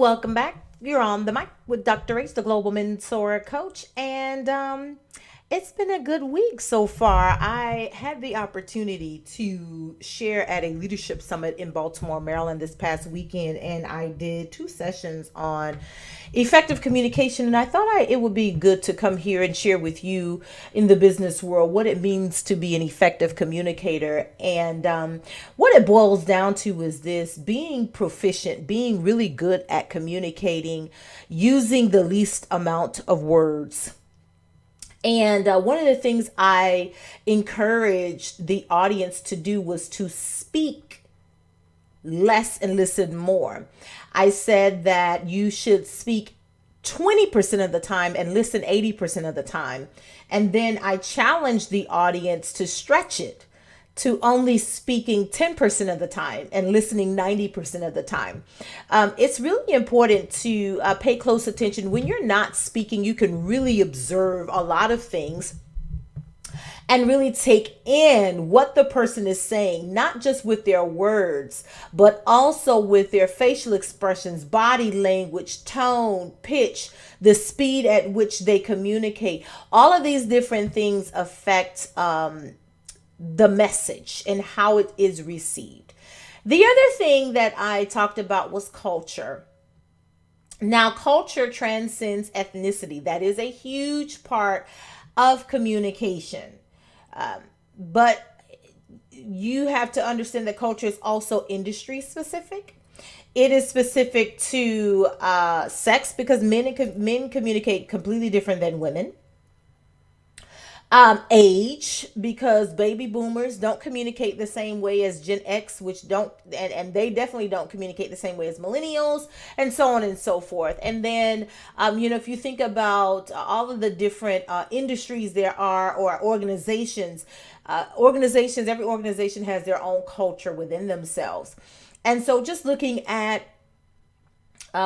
welcome back. You're on the mic with Dr. H, the Global Mentor Coach, and it's been a good week so far. I had the opportunity to share at a leadership summit in Baltimore, Maryland this past weekend, and I did two sessions on effective communication. And I thought it would be good to come here and share with you in the business world what it means to be an effective communicator. And what it boils down to is this: being proficient, being really good at communicating, using the least amount of words. And one of the things I encouraged the audience to do was to speak less and listen more. I said that you should speak 20% of the time and listen 80% of the time. And then I challenged the audience to stretch it to only speaking 10% of the time and listening 90% of the time. It's really important to pay close attention. When you're not speaking, you can really observe a lot of things and really take in what the person is saying, not just with their words, but also with their facial expressions, body language, tone, pitch, the speed at which they communicate. All of these different things affect the message and how it is received. The other thing that I talked about was culture. Now, culture transcends ethnicity. That is a huge part of communication. But you have to understand that culture is also industry specific. It is specific to sex because men communicate completely different than women. Age, because baby boomers don't communicate the same way as Gen X, which don't, and they definitely don't communicate the same way as millennials, and so on and so forth. And then, if you think about all of the different industries there are, or organizations, every organization has their own culture within themselves. And so just looking at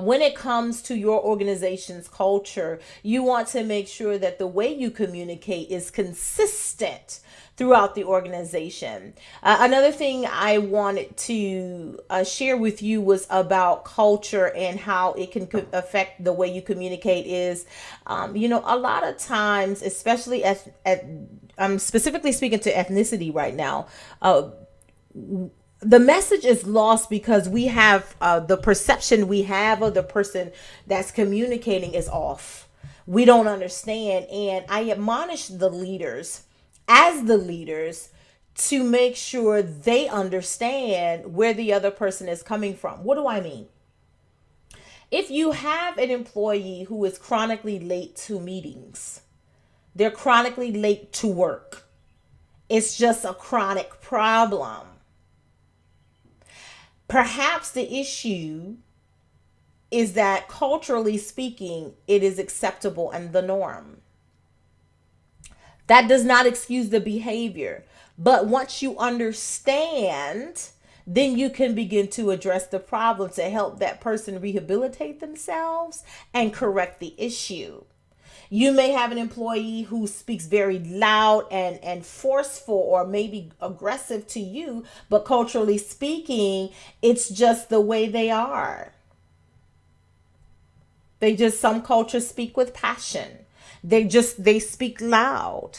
when it comes to your organization's culture, you want to make sure that the way you communicate is consistent throughout the organization. Another thing I wanted to share with you was about culture and how it can affect the way you communicate is, a lot of times, especially I'm specifically speaking to ethnicity right now, the message is lost because we have the perception we have of the person that's communicating is off. We don't understand. And I admonish the leaders, as the leaders, to make sure they understand where the other person is coming from. What do I mean? If you have an employee who is chronically late to meetings, they're chronically late to work, it's just a chronic problem. Perhaps the issue is that culturally speaking, it is acceptable and the norm. That does not excuse the behavior. But once you understand, then you can begin to address the problem to help that person rehabilitate themselves and correct the issue. You may have an employee who speaks very loud and forceful or maybe aggressive to you, but culturally speaking, it's just the way they are. Some cultures speak with passion. They speak loud.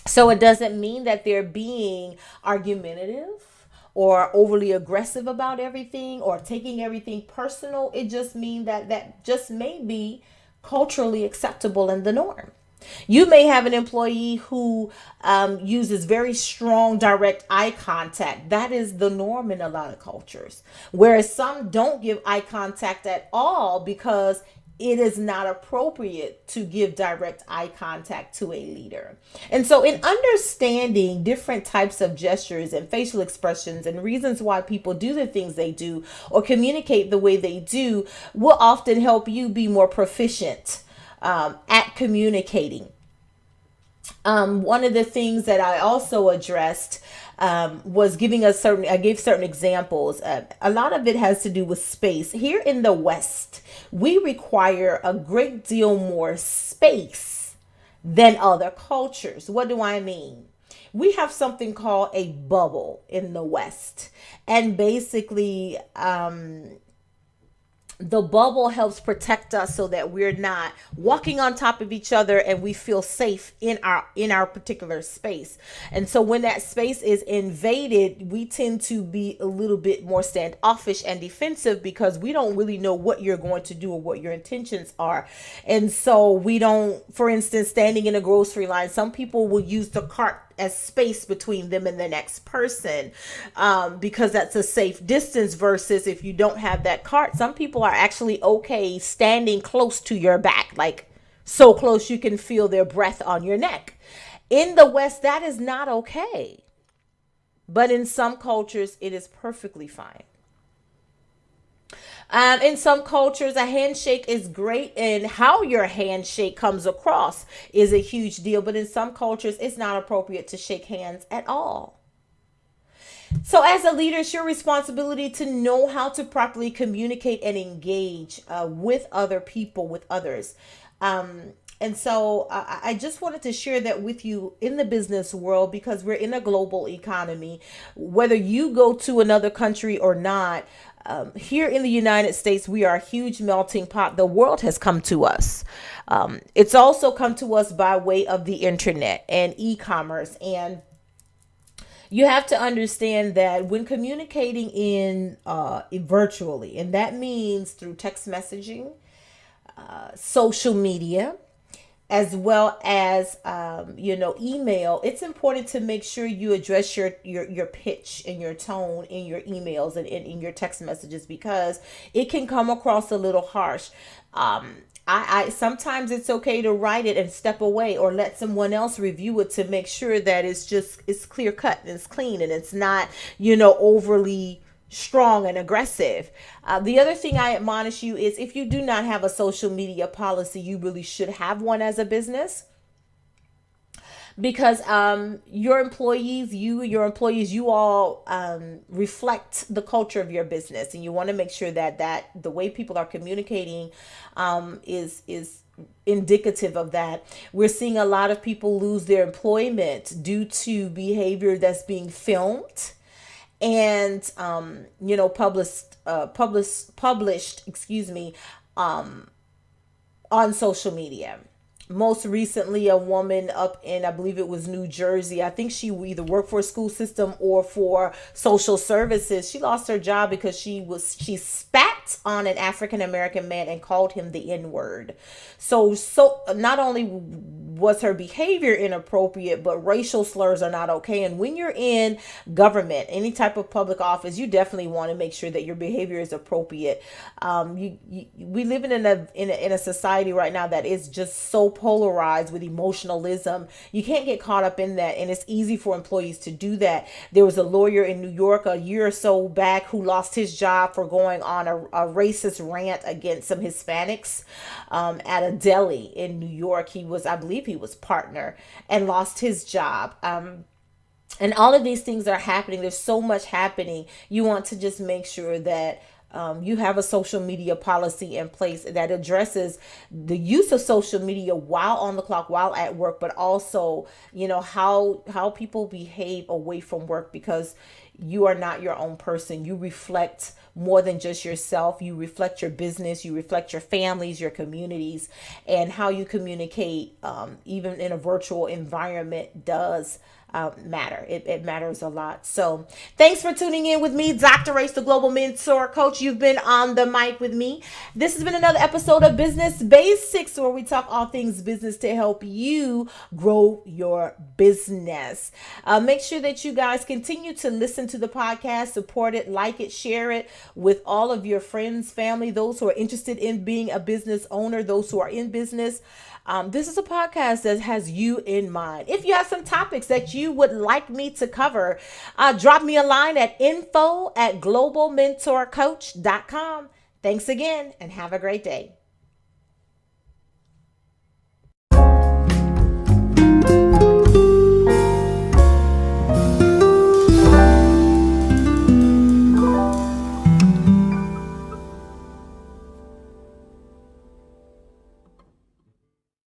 So it doesn't mean that they're being argumentative or overly aggressive about everything or taking everything personal. It just means that just may be culturally acceptable and the norm. You may have an employee who uses very strong direct eye contact. That is the norm in a lot of cultures. Whereas some don't give eye contact at all because it is not appropriate to give direct eye contact to a leader. And so, in understanding different types of gestures and facial expressions and reasons why people do the things they do or communicate the way they do, will often help you be more proficient at communicating. One of the things that I also addressed was I gave certain examples. A lot of it has to do with space. Here in the West, we require a great deal more space than other cultures. What do I mean? We have something called a bubble in the West. And basically, The bubble helps protect us so that we're not walking on top of each other, and we feel safe in our particular space. And so when that space is invaded, we tend to be a little bit more standoffish and defensive, because we don't really know what you're going to do or what your intentions are. And so we don't, for instance, standing in a grocery line, some people will use the cart as space between them and the next person, because that's a safe distance. Versus if you don't have that cart, some people are actually okay standing close to your back, like so close you can feel their breath on your neck. In the West, that is not okay, but in some cultures it is perfectly fine. In some cultures, a handshake is great, and how your handshake comes across is a huge deal. But in some cultures, it's not appropriate to shake hands at all. So, as a leader, it's your responsibility to know how to properly communicate and engage with other people, with others. And so I just wanted to share that with you in the business world, because we're in a global economy. Whether you go to another country or not, here in the United States, we are a huge melting pot. The world has come to us. It's also come to us by way of the internet and e-commerce. And you have to understand that when communicating in virtually, and that means through text messaging, social media, as well as email, it's important to make sure you address your pitch and your tone in your emails and in your text messages, because it can come across a little harsh. I sometimes it's okay to write it and step away, or let someone else review it to make sure that it's clear cut and it's clean, and it's not overly strong and aggressive. The other thing I admonish you is, if you do not have a social media policy, you really should have one as a business, because you all reflect the culture of your business, and you want to make sure that the way people are communicating is indicative of that. We're seeing a lot of people lose their employment due to behavior that's being filmed and published, on social media. Most recently, a woman up in, I believe it was New Jersey, I think she either worked for a school system or for social services. She lost her job because she spat on an African American man and called him the N-word. So not only was her behavior inappropriate, but racial slurs are not okay. And when you're in government, any type of public office, you definitely want to make sure that your behavior is appropriate. We live in a society right now that is just so polarized with emotionalism. You can't get caught up in that, and it's easy for employees to do that. There was a lawyer in New York a year or so back who lost his job for going on a racist rant against some Hispanics at a deli in New York. I believe he was partner, and lost his job. And all of these things are happening. There's so much happening. You want to just make sure that you have a social media policy in place that addresses the use of social media while on the clock, while at work, but also, how people behave away from work, because you are not your own person. You reflect more than just yourself. You reflect your business, you reflect your families, your communities, and how you communicate, even in a virtual environment, does matter. It matters a lot. So thanks for tuning in with me, Dr. Race, the Global Mentor Coach. You've been on the mic with me. This has been another episode of Business Basics, where we talk all things business to help you grow your business. Make sure that you guys continue to listen to the podcast, support it, like it, share it with all of your friends, family, those who are interested in being a business owner, those who are in business. This is a podcast that has you in mind. If you have some topics that you would like me to cover, drop me a line at info@globalmentorcoach.com. Thanks again, and have a great day.